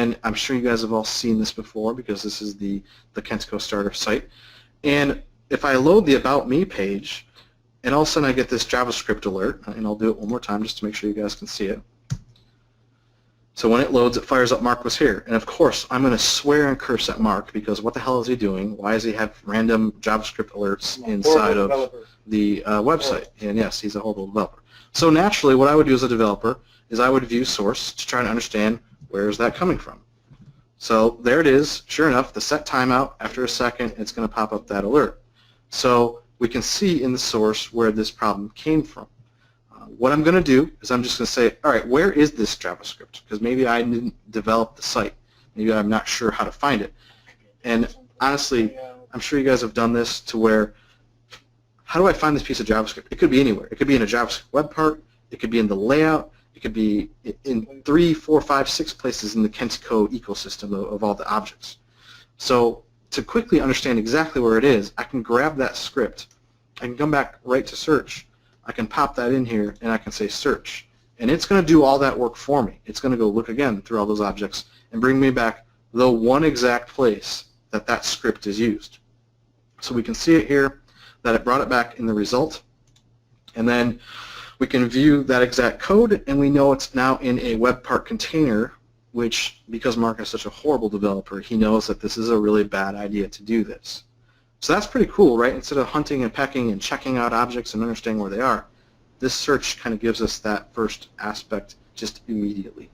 and I'm sure you guys have all seen this before because this is the Kentico starter site. And if I load the About Me page, and all of a sudden I get this JavaScript alert, and I'll do it one more time just to make sure you guys can see it. So when it loads, it fires up Mark was here. And of course, I'm going to swear and curse at Mark because what the hell is he doing? Why does he have random JavaScript alerts inside of the website? And yes, he's a horrible developer. So naturally, what I would do as a developer is I would view source to try to understand where is that coming from. So there it is. Sure enough, the set timeout, after a second, it's going to pop up that alert. So we can see in the source where this problem came from. What I'm going to do is I'm just going to say, all right, where is this JavaScript? Because maybe I didn't develop the site. Maybe I'm not sure how to find it. And honestly, I'm sure you guys have done this to where, how do I find this piece of JavaScript? It could be anywhere. It could be in a JavaScript web part. It could be in the layout. It could be in 3, 4, 5, 6 places in the Kentico ecosystem of all the objects. So to quickly understand exactly where it is, I can grab that script. I can come back right to search. I can pop that in here, and I can say search. And it's going to do all that work for me. It's going to go look again through all those objects and bring me back the one exact place that that script is used. So we can see it here, that it brought it back in the result. And then we can view that exact code, and we know it's now in a web part container, which, because Mark is such a horrible developer, he knows that this is a really bad idea to do this. So that's pretty cool, right? Instead of hunting and pecking and checking out objects and understanding where they are, this search kind of gives us that first aspect just immediately.